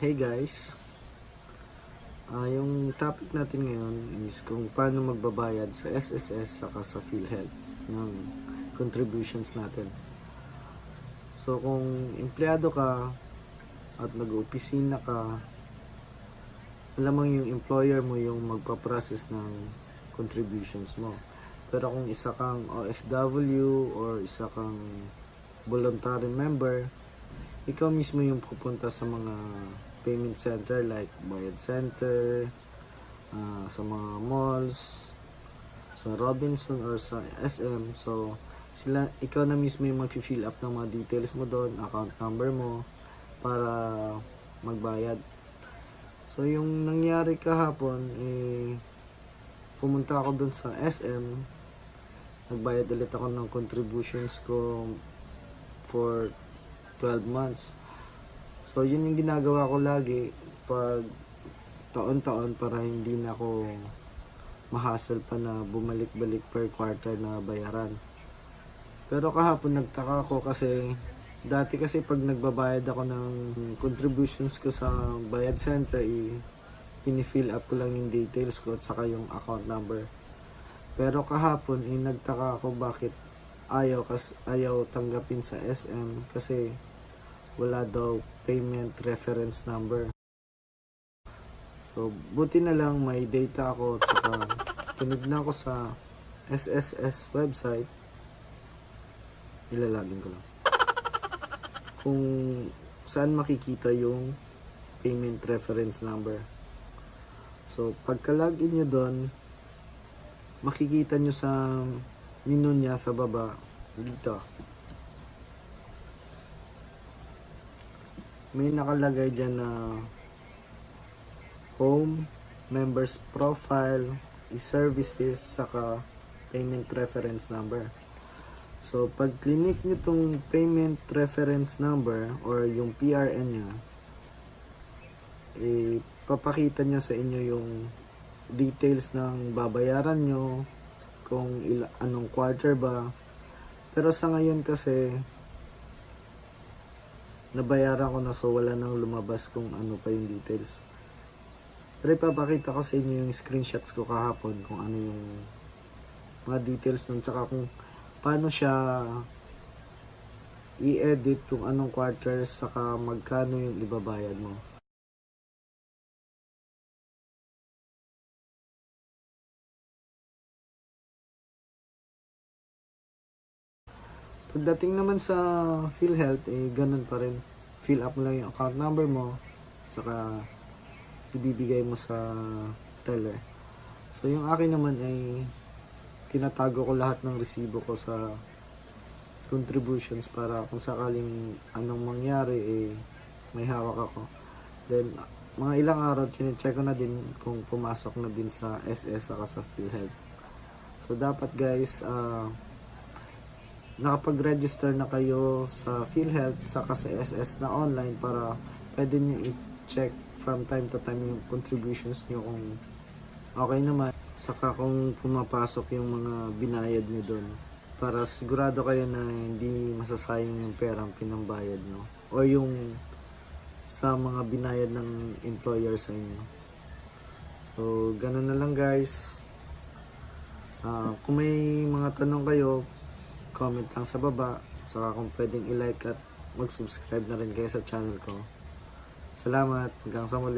Hey guys, yung topic natin ngayon is kung paano magbabayad sa SSS saka sa PhilHealth ng contributions natin. So kung empleyado ka at nag-opisina ka, alam mo yung employer mo yung magpa-process ng contributions mo. Pero kung isa kang OFW or isa kang voluntary member, ikaw mismo yung pupunta sa mga payment center like Bayad Center, sa mga malls, sa Robinson or sa SM. So, ikaw na mismo yung mag-fill up ng mga details mo doon, account number mo, para magbayad. So, yung nangyari kahapon, pumunta ako doon sa SM, nagbayad ulit ako ng contributions ko for 12 months. So, yun yung ginagawa ko lagi pag taon-taon para hindi na ako ma-hassle pa na bumalik-balik per quarter na bayaran. Pero kahapon nagtaka ako kasi dati kasi pag nagbabayad ako ng contributions ko sa Bayad Center, pinifill up ko lang yung details ko at saka yung account number. Pero kahapon nagtaka ako bakit ayaw tanggapin sa SM kasi wala daw payment reference number. So, buti na lang may data ako at saka tinignan ko sa SSS website. Ilalagin ko lang kung saan makikita yung payment reference number. So, pagka-login nyo doon, makikita nyo sa menu niya sa baba dito. May nakalagay dyan na home, members profile, e-services, saka payment reference number. So, pag clinic nyo tong payment reference number or yung PRN nya, papakita niya sa inyo yung details ng babayaran nyo, kung anong quarter ba. Pero sa ngayon kasi nabayaran ko na, so wala nang lumabas kung ano pa yung details. Pero ipapakita ko sa inyo yung screenshots ko kahapon kung ano yung mga details nun, tsaka kung paano siya i-edit, kung anong quarters, saka magkano yung ibabayad mo. Pagdating naman sa PhilHealth, ganun pa rin. Fill up mo lang yung account number mo, saka ibibigay mo sa teller. So, yung akin naman tinatago ko lahat ng resibo ko sa contributions para kung sakaling anong mangyari, may hawak ako. Then, mga ilang araw, chinecheck ko na din kung pumasok na din sa SS saka sa PhilHealth. So, dapat guys, nakapag-register na kayo sa PhilHealth saka sa SS na online para pwede nyo i-check from time to time yung contributions nyo kung okay naman, saka kung pumapasok yung mga binayad nyo doon, para sigurado kayo na hindi masasayang yung perang pinambayad nyo o yung sa mga binayad ng employer sa inyo. So, ganun na lang guys. Kung may mga tanong kayo, comment lang sa baba, saka kung pwedeng i-like at mag-subscribe na rin kayo sa channel ko. Salamat, hanggang sa muli.